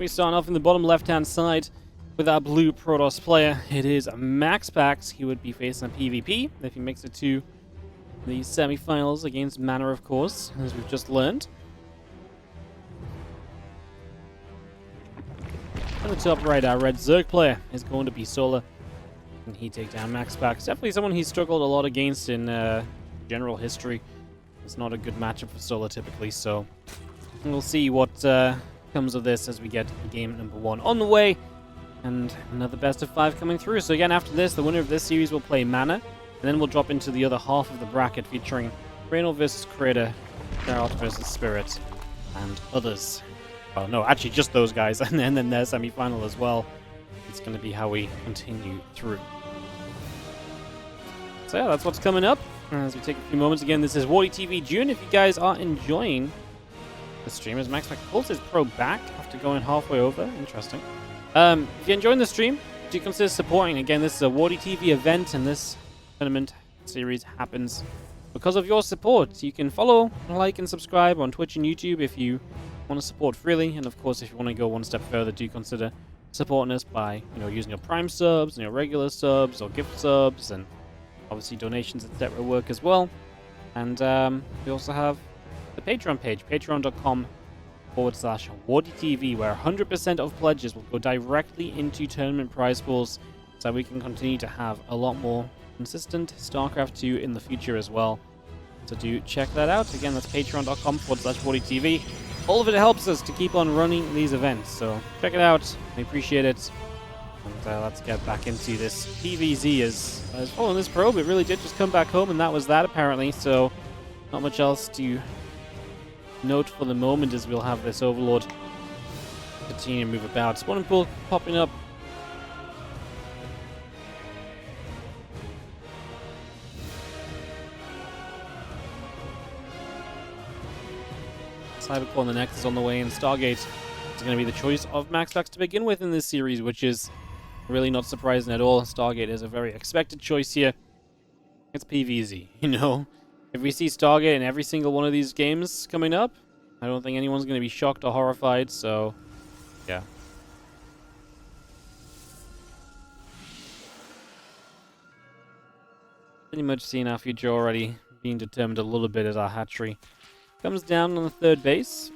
We start off in the bottom left-hand side with our blue Protoss player. It is MaxPax. He would be facing a PvP if he makes it to the semi-finals against Mana, of course, as we've just learned. On the top right, our red Zerg player is going to be Solar. And he take down MaxPax. Definitely someone he's struggled a lot against in general history. It's not a good matchup for Solar typically, so we'll see what comes of this as we get game number 1 on the way. And another best of 5 coming through. So again, after this, the winner of this series will play Mana. And then we'll drop into the other half of the bracket featuring Raynor vs. Creator, Geralt vs. Spirit, and others. Well, no, actually just those guys, and then their semi-final as well. It's going to be how we continue through. So yeah, that's what's coming up. As we take a few moments again, this is WardiTV June. If you guys are enjoying the stream, as MaxPax pulls his pro back after going halfway over. Interesting. If you're enjoying the stream, do consider supporting. Again, this is a WardiTV event, and this tournament series happens because of your support. You can follow, like, and subscribe on Twitch and YouTube if you want to support freely. And of course, if you want to go one step further, do consider supporting us by, using your Prime subs and your regular subs or gift subs, and obviously donations, etc. work as well. And we also have the Patreon page, patreon.com/WardiTV, where 100% of pledges will go directly into tournament prize pools, so we can continue to have a lot more consistent StarCraft 2 in the future as well. So do check that out. Again, that's patreon.com/WardiTV. All of it helps us to keep on running these events, so check it out. We appreciate it. And let's get back into this PvZ. As following this probe, it really did just come back home, and that was that apparently, so not much else to note for the moment, as we'll have this Overlord continue to move about. Spawning pool popping up. Cybercore on the Nexus on the way, and Stargate is going to be the choice of MaxPax to begin with in this series, which is really not surprising at all. Stargate is a very expected choice here. It's PvZ, If we see Stargate in every single one of these games coming up, I don't think anyone's going to be shocked or horrified, so yeah. Pretty much seeing our future already being determined a little bit as our hatchery comes down on the third base.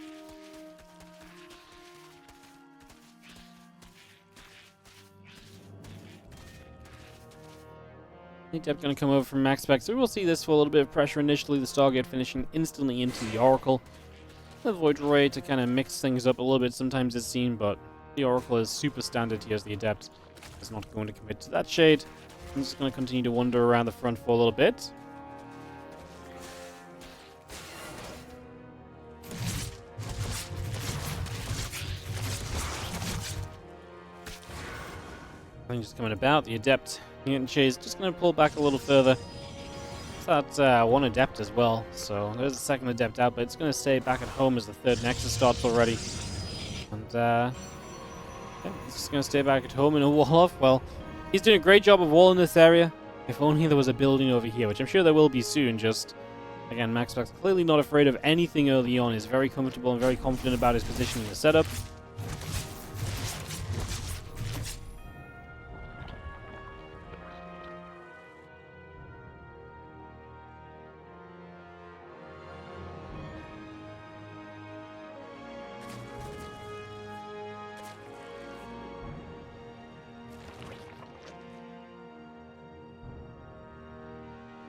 Depth going to come over from MaxPax, so we'll see this for a little bit of pressure initially. The Stargate finishing instantly into the Oracle. The Void Ray to kind of mix things up a little bit. Sometimes it's seen, but the Oracle is super standard here, as the Adept is not going to commit to that shade. I'm just going to continue to wander around the front for a little bit. Just coming about, the Adept getting chased, just going to pull back a little further. That's one Adept as well, so there's a second Adept out, but it's going to stay back at home as the third Nexus starts already. And yeah, he's just going to stay back at home in a wall off. Well, he's doing a great job of walling this area. If only there was a building over here, which I'm sure there will be soon. Just, again, MaxPax clearly not afraid of anything early on. He's very comfortable and very confident about his position in the setup.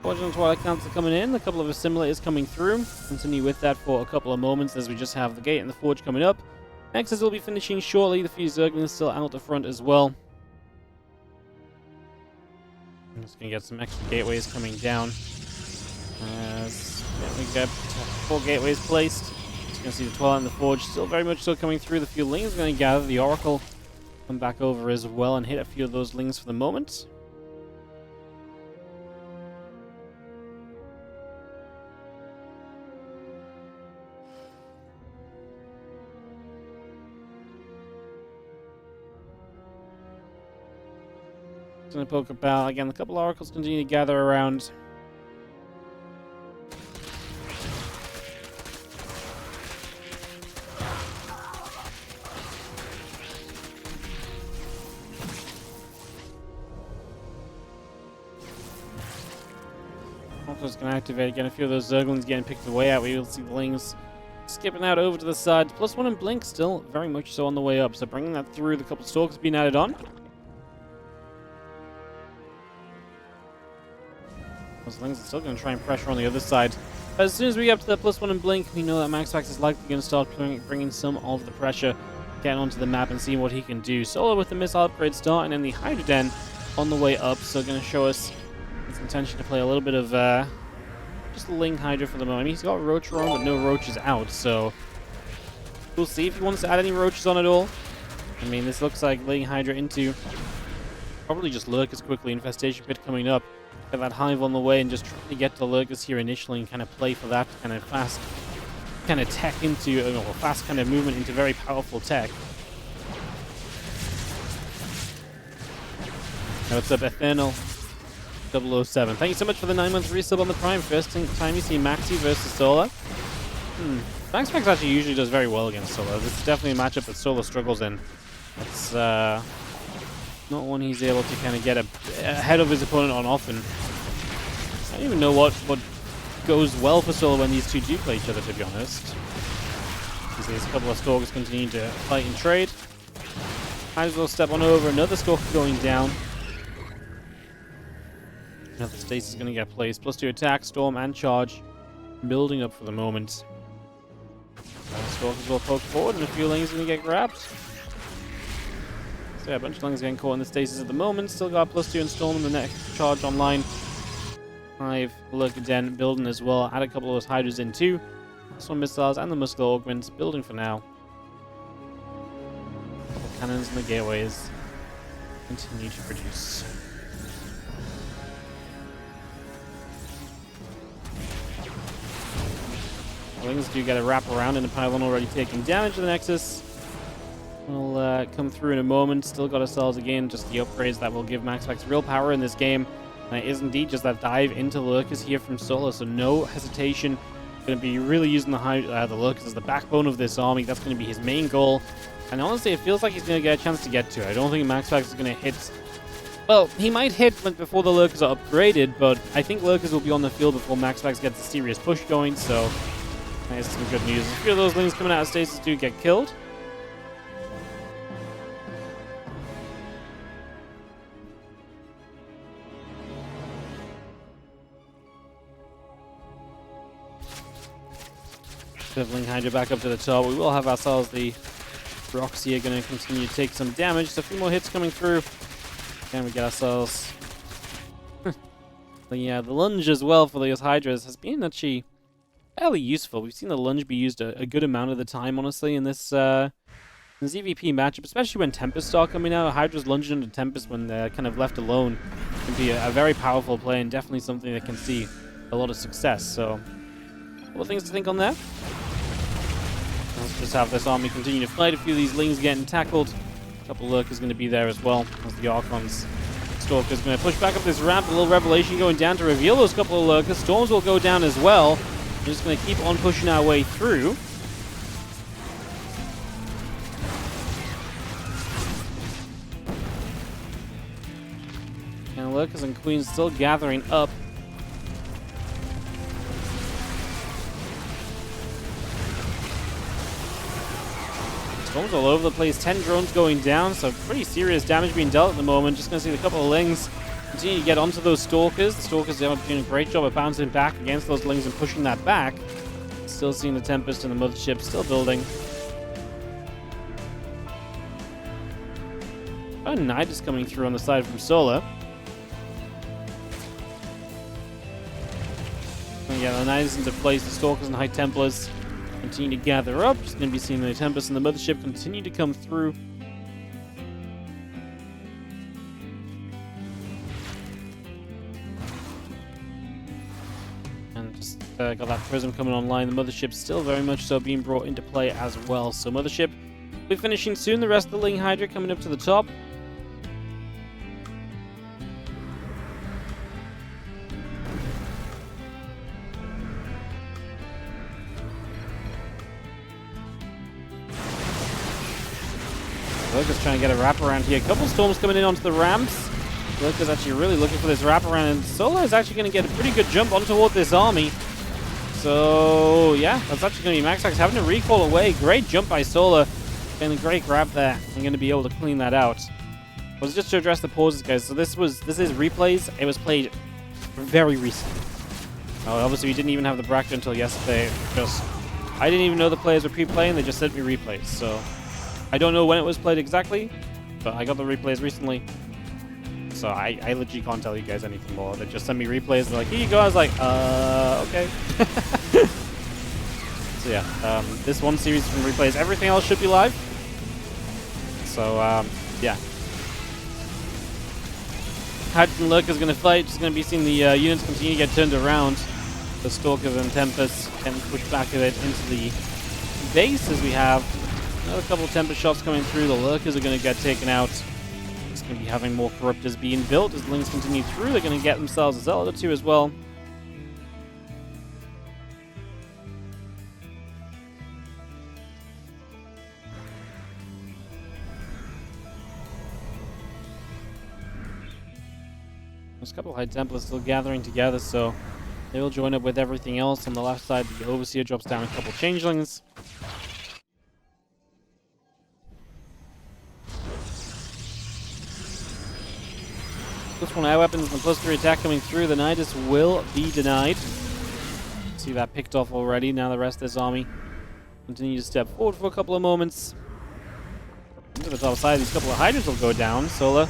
Fortunate Twilight Council coming in, a couple of assimilators coming through. Continue with that for a couple of moments as we just have the Gate and the Forge coming up. Nexus will be finishing shortly, the few Zerglings still out the front as well. I'm just going to get some extra gateways coming down. As we get 4 gateways placed. Just going to see the Twilight and the Forge still very much so coming through. The few Lings are going to gather, the Oracle come back over as well and hit a few of those Lings for the moment. Going to poke about again. A couple oracles continue to gather around. Stalker's going to activate again. A few of those Zerglings getting picked away out. We will see the Lings skipping out over to the side. +1 and Blink still very much so on the way up. So bringing that through, the couple of Stalkers being added on. Those Lings are still going to try and pressure on the other side. But as soon as we get up to the +1 and Blink, we know that MaxPax is likely going to start bringing some of the pressure, getting onto the map and seeing what he can do. Solo with the missile upgrade starting and the Hydra Den on the way up. So going to show us his intention to play a little bit of just Ling Hydra for the moment. I mean, he's got Roach on, but no Roaches out, so we'll see if he wants to add any Roaches on at all. I mean, this looks like Ling Hydra into probably just Lurkers quickly. Infestation Pit coming up. Get that Hive on the way and just trying to get the Lurkers here initially and kind of play for that kind of fast kind of tech into, fast kind of movement into very powerful tech. Now what's up, Eternal 007. Thank you so much for the 9-month resub on the Prime. First time you see Maxi versus Solar. MaxPax actually usually does very well against Solar. This is definitely a matchup that Solar struggles in. It's not one he's able to kind of get ahead of his opponent on often. I don't even know what goes well for Solar when these two do play each other, to be honest. There's a couple of Stalkers continuing to fight and trade. Might as well step on over. Another Stalker going down. Another Stasis is going to get placed. +2 attack, storm, and charge. Building up for the moment. Stalkers will poke forward, and a few Lings are going to get grabbed. So yeah, a bunch of Lings getting caught in the Stasis at the moment. Still got +2 and storm in the next charge online. 5 Lurker Den building as well. Add a couple of those Hydras in too. Some missiles and the muscular augments building for now. Couple cannons and the gateways continue to produce. Lings do get a wrap around, and the pylon already taking damage to the Nexus. We'll come through in a moment. Still got ourselves again just the upgrades that will give MaxPax real power in this game. And it is indeed just that dive into Lurkers here from Solar, so no hesitation. Going to be really using the Lurkers as the backbone of this army. That's going to be his main goal. And honestly, it feels like he's going to get a chance to get to it. I don't think MaxPax is going to hit. Well, he might hit before the Lurkers are upgraded, but I think Lurkers will be on the field before MaxPax gets a serious push going, so that's some good news. A few of those Lings coming out of Stasis do get killed. Ling Hydra back up to the top. We will have ourselves the rocks here going to continue to take some damage. So a few more hits coming through. And we get ourselves the lunge as well for those Hydras has been actually fairly useful. We've seen the lunge be used a good amount of the time, honestly, in this ZVP matchup, especially when Tempests start coming out. Hydra's lunging into Tempest when they're kind of left alone can be a very powerful play and definitely something that can see a lot of success. So, a couple of things to think on there. Let's just have this army continue to fight. A few of these Lings getting tackled. A couple of Lurkers going to be there as well as the Archons. Stalker's going to push back up this ramp. A little Revelation going down to reveal those couple of Lurkers. Storms will go down as well. We're just going to keep on pushing our way through. And Lurkers and Queens still gathering up. Storms all over the place. 10 drones going down, so pretty serious damage being dealt at the moment. Just going to see a couple of Lings continue to get onto those Stalkers. The Stalkers are doing a great job of bouncing back against those Lings and pushing that back. Still seeing the Tempest and the Mothership still building. A Knight is coming through on the side from Solar. And yeah, the Knight is into place. The Stalkers and High Templars continue to gather up. Just going to be seeing the Tempest and the Mothership continue to come through. And just got that Prism coming online. The Mothership's still very much so being brought into play as well. So Mothership will be finishing soon. The rest of the Ling Hydra coming up to the top. Lurkers trying to get a wrap around here. A couple Storms coming in onto the ramps. Lurker's actually really looking for this wraparound, and Solar is actually going to get a pretty good jump on toward this army. So, yeah, that's actually going to be MaxPax having to recall away. Great jump by Solar, and a great grab there. I'm going to be able to clean that out. Was just to address the pauses, guys. So this is replays. It was played very recently. Obviously, we didn't even have the bracket until yesterday. I didn't even know the players were pre-playing. They just sent me replays. So I don't know when it was played exactly, but I got the replays recently. So I literally can't tell you guys anything more. They just sent me replays. They're like, here you go. I was like, okay. So yeah, this one series from replays. Everything else should be live. So yeah. Hydrogen Lurker's going to fight. Just going to be seeing the units continue to get turned around. The Stalkers and Tempest getting pushed back a bit into the base as we have another couple of Tempest shots coming through. The Lurkers are going to get taken out. It's going to be having more Corruptors being built as Lings continue through. They're going to get themselves a Zealot or two as well. There's a couple of High Templars still gathering together, so they will join up with everything else. On the left side, the Overseer drops down a couple of Changelings. Plus one air weapons and the +3 attack coming through. The Nidus will be denied. See that picked off already. Now the rest of this army continue to step forward for a couple of moments. Into the top side, these couple of Hydras will go down. Solar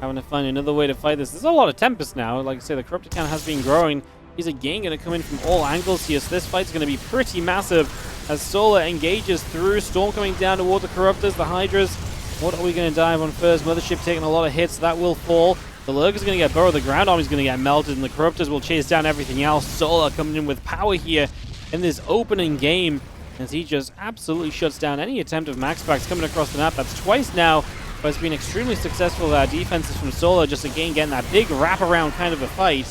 having to find another way to fight this. There's a lot of Tempest now. Like I say, the Corruptor count has been growing. He's again going to come in from all angles here, so this fight's going to be pretty massive as Solar engages through. Storm coming down toward the Corruptors, the Hydras. What are we going to dive on first? Mothership taking a lot of hits. That will fall. The Lurker's going to get burrowed. The ground army's going to get melted, and the Corruptors will chase down everything else. Solar coming in with power here in this opening game as he just absolutely shuts down any attempt of MaxPax coming across the map. That's twice now. But it's been extremely successful with our defenses from Solar, just again getting that big wraparound kind of a fight.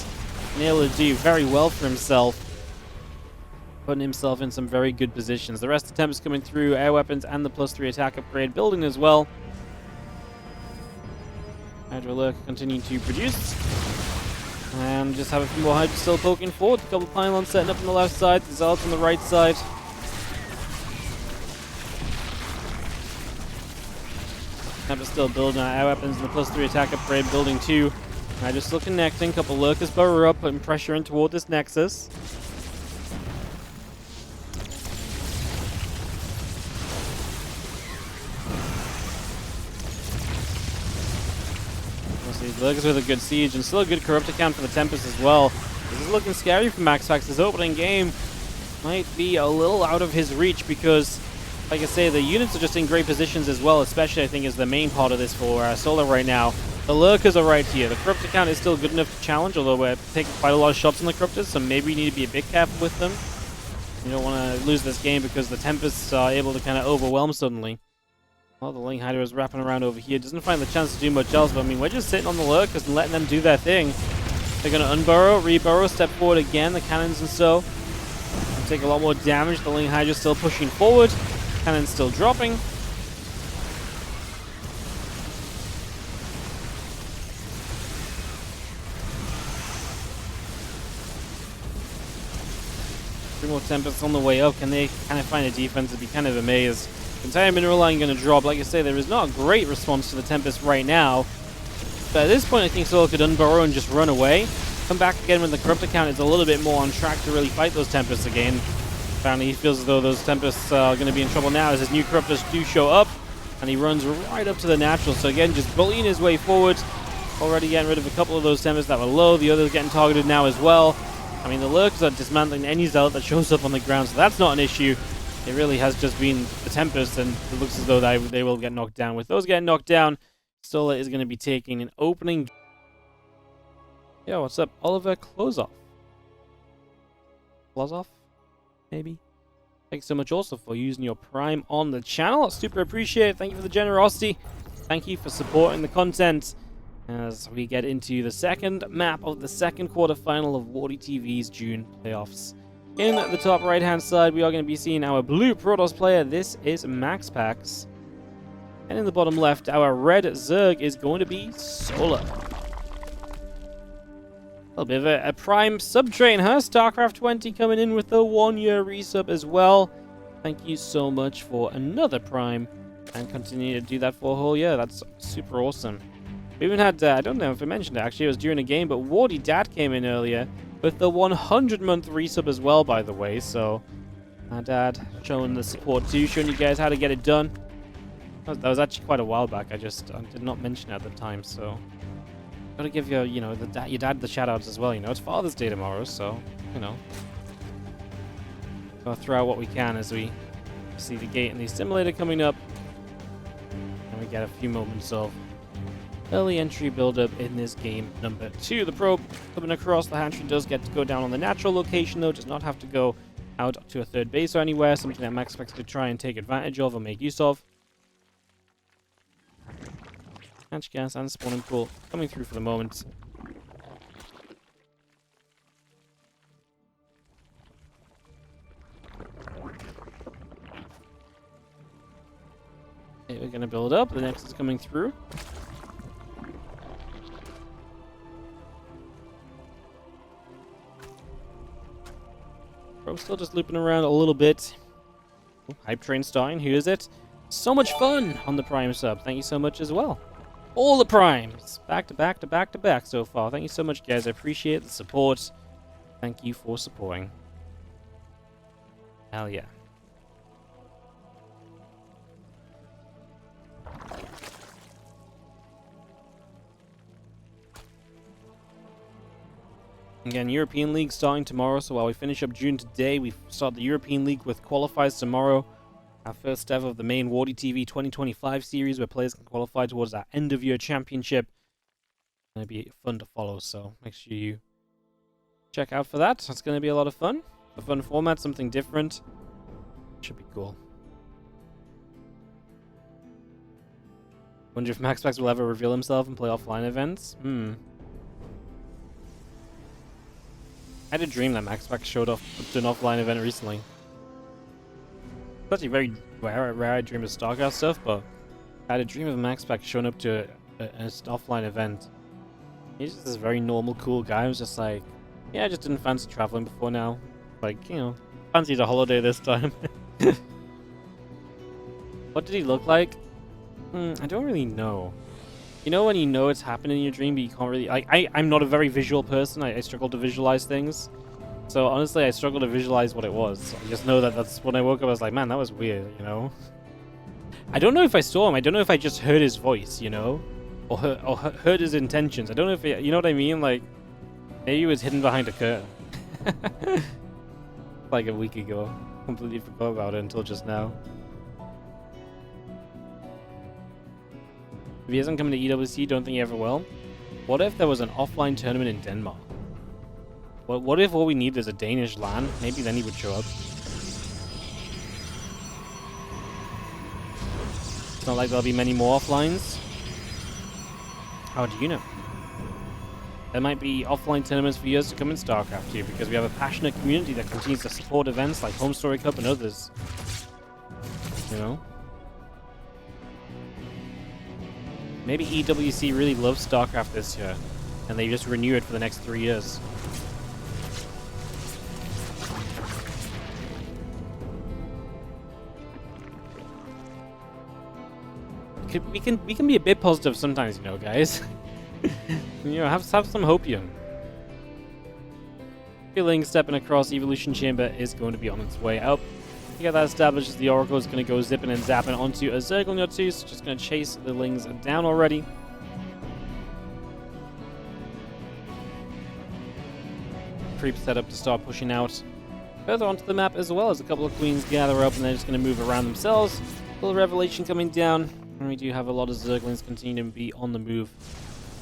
And able to do very well for himself. Putting himself in some very good positions. The rest of the Tempest coming through, air weapons and the +3 attack upgrade building as well. Hydra Lurker continuing to produce. And just have a few more Hydras still poking forward. A couple of pylons setting up on the left side, the Zealots on the right side. Tempest still building our air weapons and the +3 attack upgrade building too. Just still connecting. Couple Lurkers burrow up, putting pressure in toward this Nexus. These Lurkers with a good siege and still a good Corruptor count for the Tempest as well. This is looking scary for MaxPax. His opening game might be a little out of his reach because, like I say, the units are just in great positions as well, especially I think is the main part of this for Solar right now. The Lurkers are right here. The Corruptor count is still good enough to challenge, although we're taking quite a lot of shots on the Corruptors, so maybe we need to be a bit careful with them. You don't want to lose this game because the Tempests are able to kind of overwhelm suddenly. Well, the Ling Hydra is wrapping around over here. Doesn't find the chance to do much else, but I mean, we're just sitting on the Lurkers and letting them do their thing. They're going to unburrow, reburrow, step forward again, the cannons and so. Take a lot more damage. The Ling Hydra still pushing forward. Cannons still dropping. Three more Tempests on the way up. Can they kind of find a defense? I'd be kind of amazed. The entire mineral line going to drop. Like I say, there is not a great response to the Tempest right now. But at this point, I think Solar could unburrow and just run away. Come back again when the Corruptor count is a little bit more on track to really fight those Tempests again. Apparently, he feels as though those Tempests are going to be in trouble now as his new Corruptors do show up. And he runs right up to the natural. So again, just bullying his way forward. Already getting rid of a couple of those Tempests that were low. The others getting targeted now as well. I mean, the Lurkers are dismantling any Zealot that shows up on the ground, so that's not an issue. It really has just been the Tempest, and it looks as though they will get knocked down. With those getting knocked down, Solar is going to be taking an opening. Yo, what's up? Oliver Klozoff. Klozoff? Maybe? Thanks so much also for using your Prime on the channel. I super appreciate it. Thank you for the generosity. Thank you for supporting the content as we get into the second map of the second quarterfinal of WardiTV's June playoffs. In the top right-hand side, we are going to be seeing our blue Protoss player. This is MaxPax. And in the bottom left, our red Zerg is going to be Solar. A little bit of a Prime sub-train, huh? StarCraft 20 coming in with a 1-year resub as well. Thank you so much for another Prime. And continue to do that for a whole year. That's super awesome. We even had, I don't know if I mentioned it, actually, it was during a game, but Wardy Dad came in earlier with the 100-month resub as well, by the way. So, my dad showing the support too, showing you guys how to get it done. That was actually quite a while back. I did not mention it at the time, so gotta give your, your dad the shout-outs as well. It's Father's Day tomorrow, so, gotta throw out what we can as we see the gate and the simulator coming up. And we get a few moments of early entry build-up in this game number 2. The probe coming across the hatchery does get to go down on the natural location, though. Does not have to go out to a third base or anywhere. Something that MaxPax could try and take advantage of or make use of. Hatch gas and spawning pool coming through for the moment. Okay, we're going to build up. The next is coming through. Still just looping around a little bit. Oh, Hype Train starting. Who is it? So much fun on the Prime sub. Thank you so much as well. All the Primes. Back to back to back to back so far. Thank you so much, guys. I appreciate the support. Thank you for supporting. Hell yeah. Again, European League starting tomorrow, so while we finish up June today, we start the European League with qualifiers tomorrow. Our first ever of the main WardiTV 2025 series, where players can qualify towards our end-of-year championship. It's going to be fun to follow, so make sure you check out for that. It's going to be a lot of fun. A fun format, something different. Should be cool. Wonder if MaxPax will ever reveal himself and play offline events? I had a dream that MaxPax showed up to an offline event recently. It's actually very rare I dream of StarCraft stuff, but I had a dream of MaxPax showing up to an offline event. He's just this very normal, cool guy. I was just like, yeah, I just didn't fancy traveling before now. Like, fancied a holiday this time. What did he look like? I don't really know. You know when you know it's happening in your dream, but you can't really... I'm not a very visual person. I struggle to visualize things. So, honestly, I struggle to visualize what it was. I just know that that's when I woke up, I was like, man, that was weird, I don't know if I saw him. I don't know if I just heard his voice, Or heard his intentions. I don't know if... you know what I mean? Like, maybe he was hidden behind a curtain. Like a week ago. Completely forgot about it until just now. If he hasn't come to EWC, don't think he ever will. What if there was an offline tournament in Denmark? What if all we need is a Danish LAN? Maybe then he would show up. It's not like there'll be many more offlines. How do you know? There might be offline tournaments for years to come in StarCraft too, because we have a passionate community that continues to support events like Home Story Cup and others. Maybe EWC really loves StarCraft this year, and they just renew it for the next 3 years. We can be a bit positive sometimes, guys. Have some hopium. Feeling stepping across Evolution Chamber is going to be on its way up. To get that established, the Oracle is going to go zipping and zapping onto a Zergling or two, so just going to chase the Lings down already. Creep set up to start pushing out further onto the map, as well as a couple of Queens gather up and they're just going to move around themselves. A little Revelation coming down, and we do have a lot of Zerglings continue to be on the move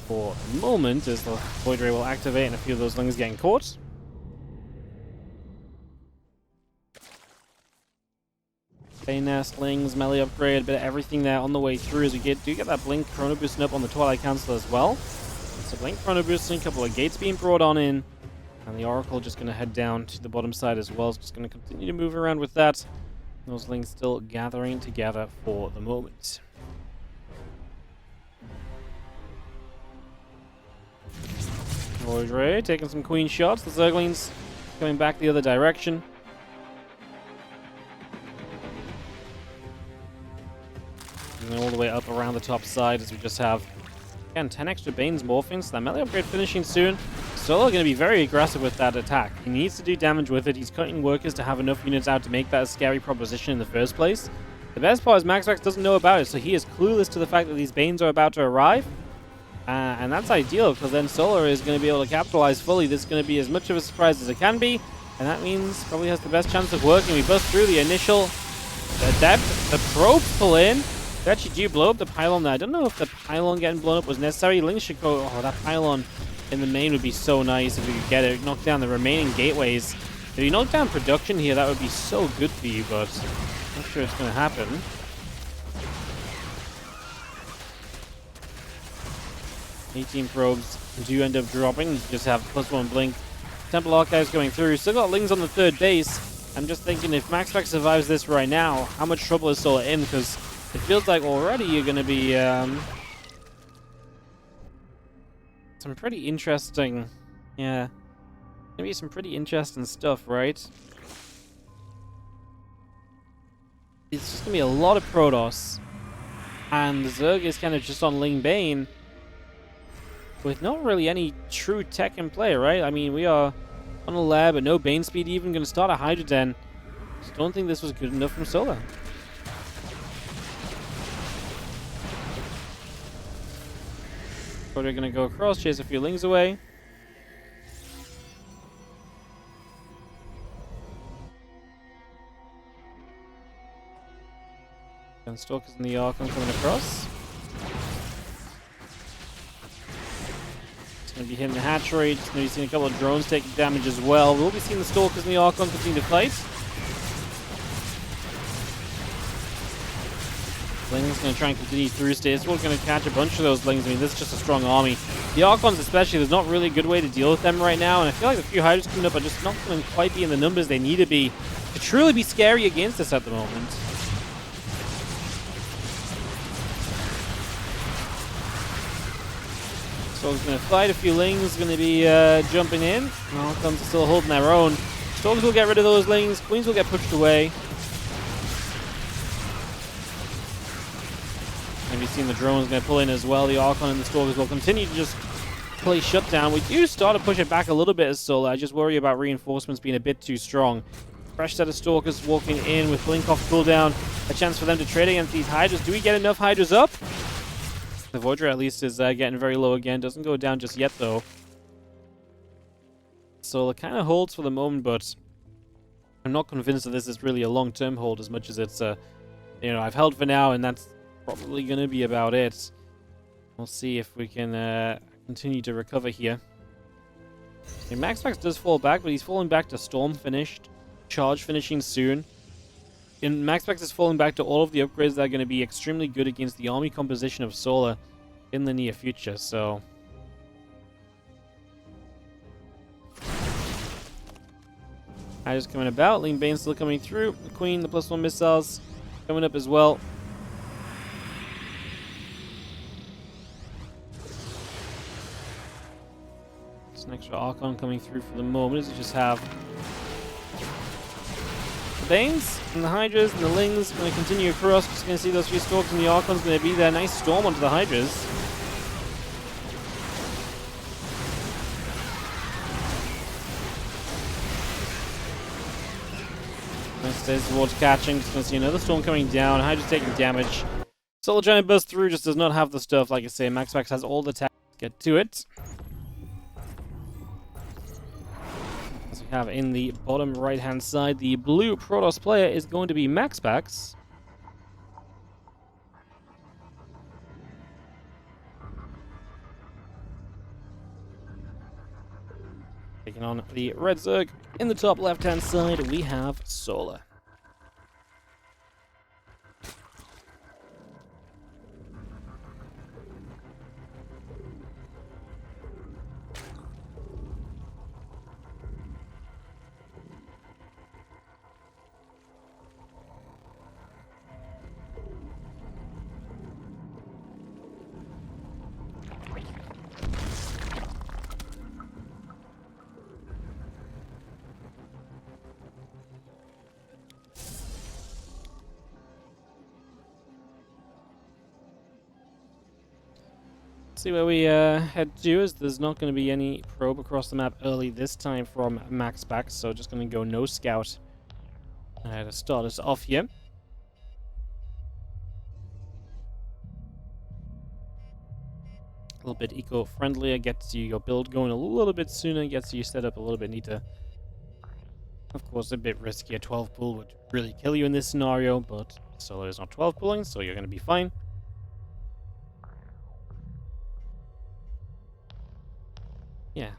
for the moment, as the Void Ray will activate and a few of those Lings getting caught. Nest, Lings, melee upgrade, a bit of everything there on the way through as we do get that Blink Chrono boosting up on the Twilight Council as well. So Blink Chrono boosting, a couple of gates being brought on in, and the Oracle just going to head down to the bottom side as well. It's just going to continue to move around with that. Those Lings still gathering together for the moment. Voidray taking some queen shots. The Zerglings coming back the other direction. And all the way up around the top side as we just have, again, 10 extra Bane's morphing, so that melee upgrade finishing soon. Solo going to be very aggressive with that attack. He needs to do damage with it. He's cutting workers to have enough units out to make that a scary proposition in the first place. The best part is MaxPax doesn't know about it, so he is clueless to the fact that these Banes are about to arrive. And that's ideal, because then Solar is going to be able to capitalize fully. This is going to be as much of a surprise as it can be, and that means probably has the best chance of working. We bust through the initial depth. The probes pull in. They actually do blow up the pylon there. I don't know if the pylon getting blown up was necessary. Link should go... Oh, that pylon in the main would be so nice if we could get it. Knock down the remaining gateways. If you knock down production here, that would be so good for you, but I'm not sure it's going to happen. 18 probes do end up dropping. You just have +1 blink. Temple Archives going through. Still got Lings on the third base. I'm just thinking if MaxPax survives this right now, how much trouble is Solar in? Because it feels like already you're going to be some pretty interesting, yeah, maybe some pretty interesting stuff, right? It's just going to be a lot of Protoss, and Zerg is kind of just on Ling Bane with not really any true tech in play, right? I mean, we are on a lab, but no Bane speed even. Going to start a Hydra Den. Just don't think this was good enough from Solar. We're gonna go across, chase a few Lings away. And Stalkers in the Archon coming across. It's gonna be hitting the hatchery. Just gonna be seeing a couple of drones taking damage as well. We'll be seeing the Stalkers in the Archon continue to fight. Ling's going to try and continue through stages. We're going to catch a bunch of those Lings. I mean, this is just a strong army. The Archons especially, there's not really a good way to deal with them right now, and I feel like the few Hydras coming up are just not going to quite be in the numbers they need to be to truly be scary against us at the moment. So he's going to fight a few Lings, going to be jumping in. Archons are still holding their own. Storms will get rid of those Lings. Queens will get pushed away. Maybe seeing the drones going to pull in as well. The Archon and the Stalkers will continue to just play shutdown. We do start to push it back a little bit as Solar. I just worry about reinforcements being a bit too strong. Fresh set of Stalkers walking in with Blink off cooldown. A chance for them to trade against these Hydras. Do we get enough Hydras up? The Voidray at least is getting very low again. Doesn't go down just yet though. Solar kind of holds for the moment, but I'm not convinced that this is really a long-term hold as much as it's, you know, I've held for now and that's probably going to be about it. We'll see if we can continue to recover here. Okay, MaxPax does fall back, but he's falling back to Storm finished, Charge finishing soon. And MaxPax is falling back to all of the upgrades that are going to be extremely good against the army composition of Solar in the near future, so... Hydra's coming about, Lean Bane still coming through, the Queen, the +1 missiles coming up as well. An extra Archon coming through for the moment as you just have the Banes and the Hydras and the Lings going to continue across. Just going to see those few Stalkers and the Archons going to be there. Nice storm onto the Hydras. Nice stays towards catching. Just going to see another storm coming down. Hydra's taking damage. Solar trying to burst through, just does not have the stuff. Like I say, MaxPax has all the tech to get to it. Have in the bottom right hand side, the blue Protoss player is going to be MaxPax. Taking on the red Zerg. In the top left hand side, we have Solar. See where we head to, as there's not going to be any probe across the map early this time from MaxPax, so just going to go no scout to start us off here. A little bit eco-friendlier, gets you your build going a little bit sooner, gets you set up a little bit neater. Of course, a bit riskier. 12 pull would really kill you in this scenario, but solo is not 12 pulling, so you're going to be fine. Yeah,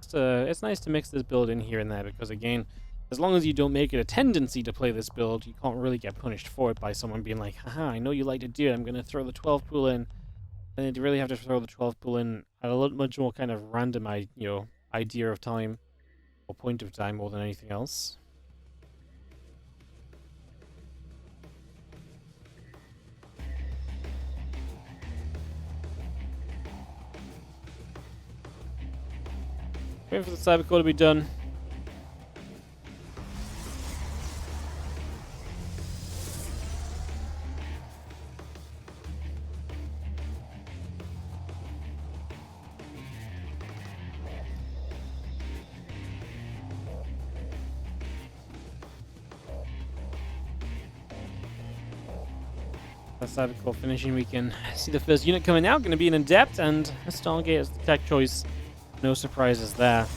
it's nice to mix this build in here and there, because again, as long as you don't make it a tendency to play this build, you can't really get punished for it by someone being like, haha, I know you like to do it, I'm going to throw the 12 pull in. And you really have to throw the 12 pull in at a lot much more kind of random idea of time, or point of time more than anything else. Waiting for the cybercore to be done. That cybercore finishing, we can see the first unit coming out, going to be an Adept, and a Stargate as the tech choice. No surprises there.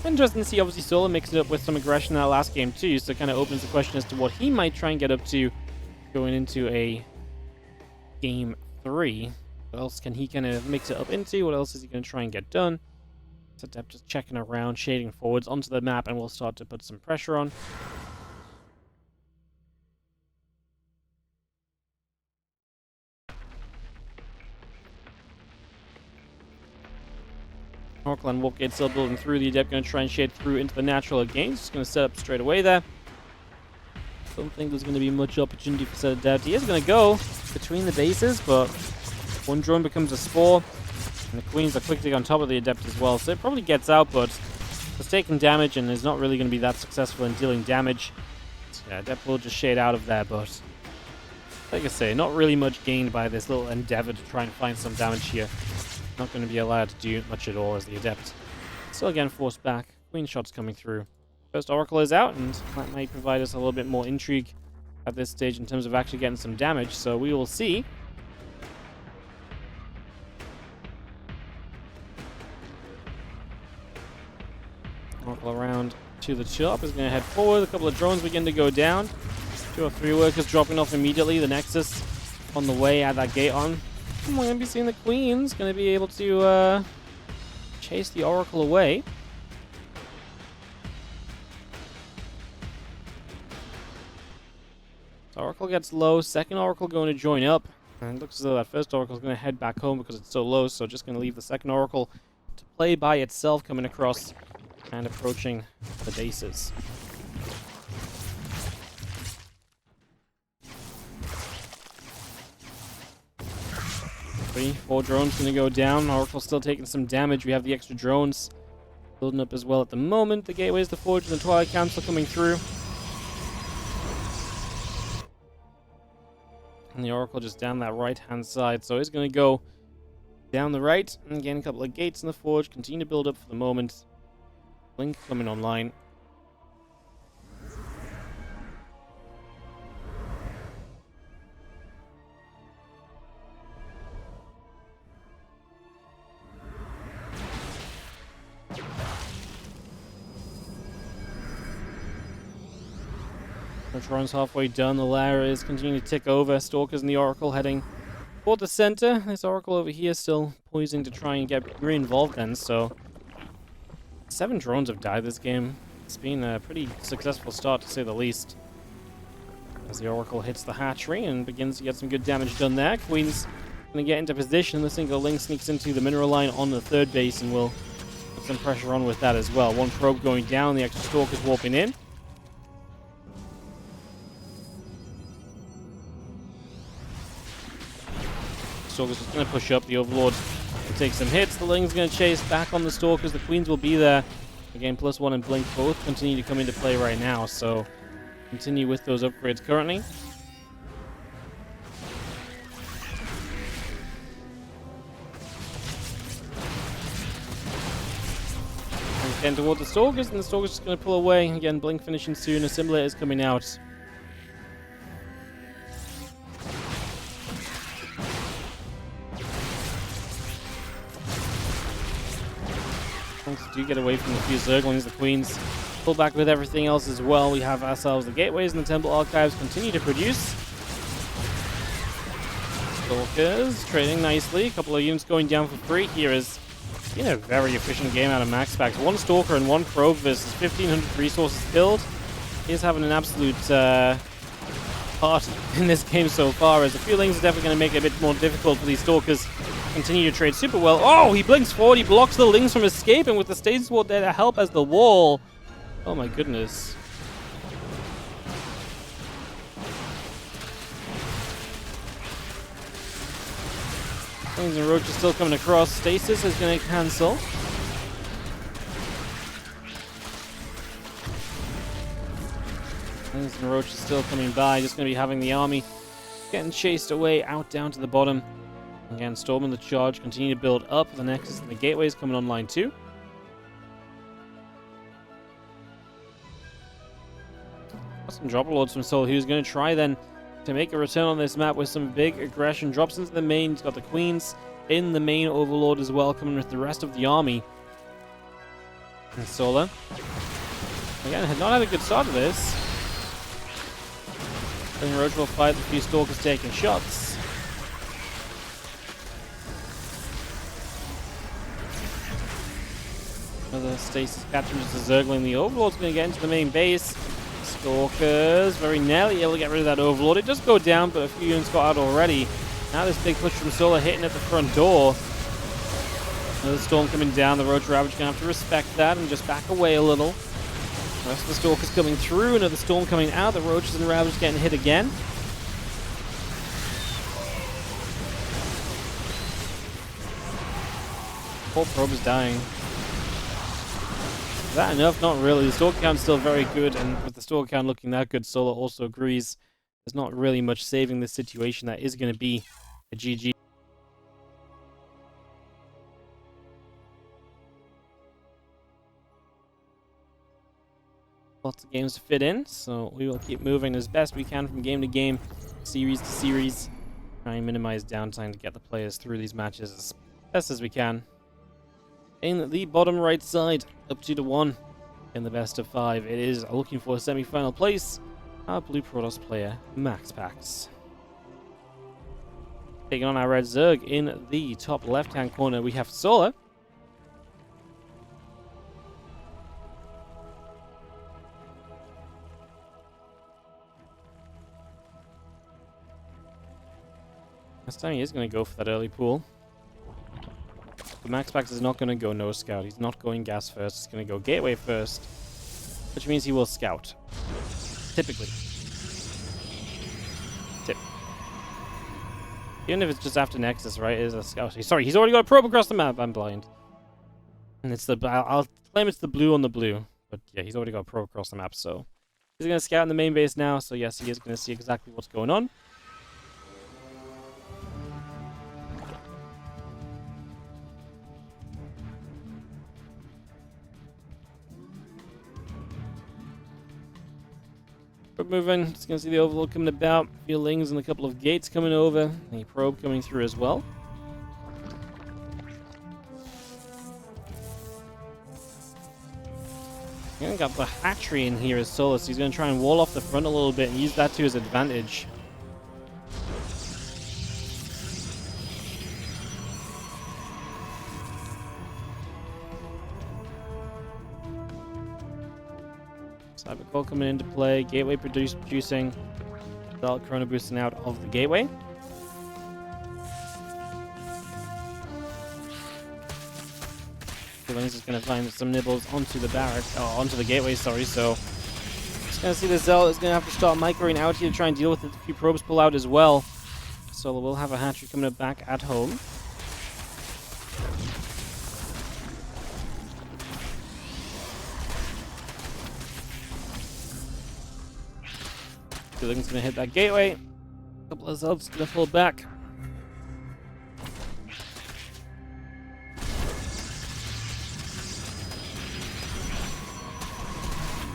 Interesting to see, obviously, Solo mix it up with some aggression in that last game, too, so it kind of opens the question as to what he might try and get up to going into a Game 3. What else can he kind of mix it up into? What else is he going to try and get done? So Adept just checking around, shading forwards onto the map, and we'll start to put some pressure on. Oracle and Warpgate still building through. The Adept going to try and shade through into the natural again. Just going to set up straight away there. Don't think there's going to be much opportunity for set Adept. He is going to go between the bases, but one drone becomes a Spore. And the Queens are quickly on top of the Adept as well. So it probably gets out, but it's taking damage and is not really going to be that successful in dealing damage. So yeah, Adept will just shade out of there, but like I say, not really much gained by this little endeavor to try and find some damage here. Not going to be allowed to do much at all as the Adept. Still again forced back. Queen shots coming through. First Oracle is out, and that might provide us a little bit more intrigue at this stage in terms of actually getting some damage, so we will see. Oracle around to the top is going to head forward. A couple of drones begin to go down. 2 or 3 workers dropping off immediately. The Nexus on the way, add that gate on. We're going to be seeing the Queen's going to be able to chase the Oracle away. So Oracle gets low. Second Oracle going to join up. And it looks as though that first Oracle is going to head back home because it's so low. So just going to leave the second Oracle to play by itself, coming across and approaching the bases. 3, 4 drones going to go down. Oracle still taking some damage. We have the extra drones building up as well at the moment. The Gateways, the Forge, and the Twilight Council coming through. And the Oracle just down that right-hand side. So he's going to go down the right. And again, a couple of gates in the Forge. Continue to build up for the moment. Blink coming online. Neutron's halfway done. The lair is continuing to tick over. Stalkers and the Oracle heading for the center. This Oracle over here still poising to try and get re-involved then, so 7 drones have died this game. It's been a pretty successful start, to say the least. As the Oracle hits the hatchery and begins to get some good damage done there. Queen's going to get into position. The single link sneaks into the mineral line on the third base and will put some pressure on with that as well. One probe going down. The extra Stalkers warping in. Stalker's just going to push up. The Overlord will take some hits. The Ling's going to chase back on the Stalkers. The Queens will be there. Again, +1 and Blink both continue to come into play right now, so continue with those upgrades currently. getting toward the Stalkers, and the Stalkers just going to pull away. Again, Blink finishing soon. Assimilator is coming out. Do get away from the few Zerglings, the Queens. Pull back with everything else as well. We have ourselves the Gateways and the Temple Archives continue to produce. Stalkers trading nicely. A couple of units going down for free here is been a very efficient game out of MaxPax. One Stalker and one Probe versus 1,500 resources killed. He's having an absolute part in this game so far, as the few Lings are definitely going to make it a bit more difficult for these Stalkers. Continue to trade super well. Oh, he blinks forward. He blocks the Lings from escaping with the Stage Sword there to help as the wall. Oh my goodness. Lings and Roach are still coming across. Stasis is going to cancel. Lings and Roach are still coming by. Just going to be having the army getting chased away out down to the bottom. Again, Storm and the Charge continue to build up. The Nexus and the Gateways coming online too. Got some drop lords from Soul, who's going to try then to make a return on this map with some big aggression. Drops into the main. He's got the Queens in the main Overlord as well, coming with the rest of the army. And Solar, again, had not had a good start to this. Then Roach will fight the few Stalkers taking shots. Another Stasis capture just a Zergling. The Overlord's going to get into the main base. Stalkers very nearly able to get rid of that Overlord. It does go down, but a few units got out already. Now this big push from Solar hitting at the front door. Another Storm coming down. The Roach Ravage going to have to respect that and just back away a little. The rest of the Stalkers coming through. Another Storm coming out. The Roaches and Ravage getting hit again. Poor Probe is dying. Is that enough? Not really. The Stalker count's still very good, and with the Stalker count looking that good, Solar also agrees. There's not really much saving this situation. That is going to be a GG. Lots of games to fit in, so we will keep moving as best we can from game to game, series to series. Try and minimize downtime to get the players through these matches as best as we can. In the bottom right side, up 2-1 in the best of 5. It is looking for a semi-final place. Our Blue Protoss player, MaxPax. Taking on our Red Zerg in the top left-hand corner, we have Solar. This time he is going to go for that early pool. But MaxPax is not going to go no scout. He's not going gas first. He's going to go gateway first, which means he will scout. Typically. Even if it's just after Nexus, right? It is a scout. Sorry, he's already got a probe across the map. I'm blind. And it's the... I'll claim it's the blue on the blue. But yeah, he's already got a probe across the map, so... He's going to scout in the main base now, so yes, he is going to see exactly what's going on. Moving, just gonna see the Overlord coming about, feelings and a couple of gates coming over, the probe coming through as well. He's got the hatchery in here as Solar, so he's gonna try and wall off the front a little bit and use that to his advantage. Cybercore coming into play, Gateway producing, Dark Chrono boosting out of the Gateway. Feelings is going to find some nibbles onto the barrack, onto the Gateway, sorry, so just going to see the Zealot is going to have to start microing out here to try and deal with it. A few probes pull out as well. Solar will have a hatchery coming back at home. Feelings gonna hit that gateway. A couple of Zealots gonna pull back.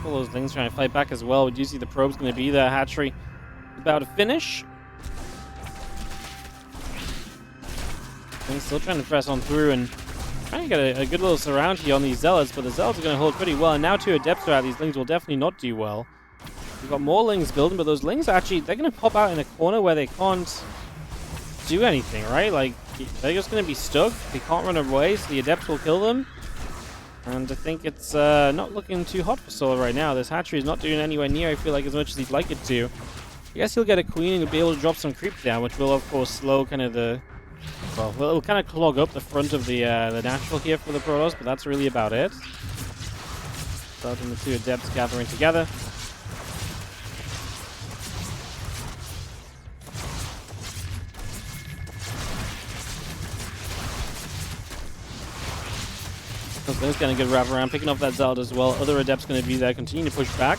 all those things trying to fight back as well. We do see the probe's going to be there. Hatchery about to finish. And still trying to press on through and trying to get a good little surround here on these Zealots, but the Zealots are going to hold pretty well. And now 2 Adepts are out. These Lings will definitely not do well. We've got more Lings building, but those Lings actually, they're going to pop out in a corner where they can't do anything, right? Like, they're just going to be stuck. They can't run away, so the Adepts will kill them. And I think it's not looking too hot for Solo right now. This hatchery is not doing anywhere near, I feel like, as much as he'd like it to. I guess he'll get a queen and he'll be able to drop some creep down, which will, of course, slow kind of the... Well, it'll kind of clog up the front of the natural here for the Protoss, but that's really about it. Starting the 2 Adepts gathering together. Those getting a good wrap around, picking off that Zealot as well. Other Adepts going to be there, continue to push back.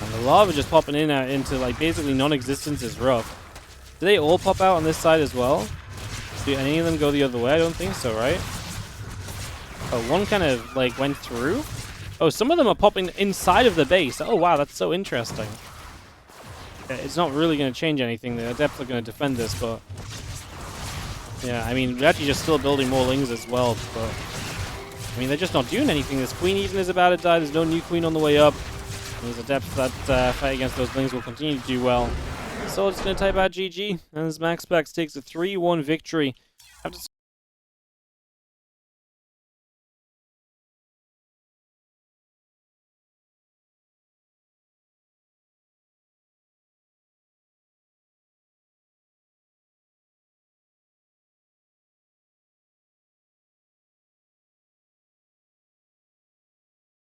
And the lava just popping in into like basically non-existence is rough. Do they all pop out on this side as well? Do any of them go the other way? I don't think so, right? Oh, one kind of like went through. Oh, some of them are popping inside of the base. Oh wow, that's so interesting. It's not really going to change anything. The Adepts are going to defend this, but yeah, I mean, we're actually just still building more Lings as well, but I mean, they're just not doing anything. This Queen even is about to die. There's no new Queen on the way up. Those Adepts that fight against those Lings will continue to do well. So it's going to type out GG, and as MaxPax takes a 3-1 victory after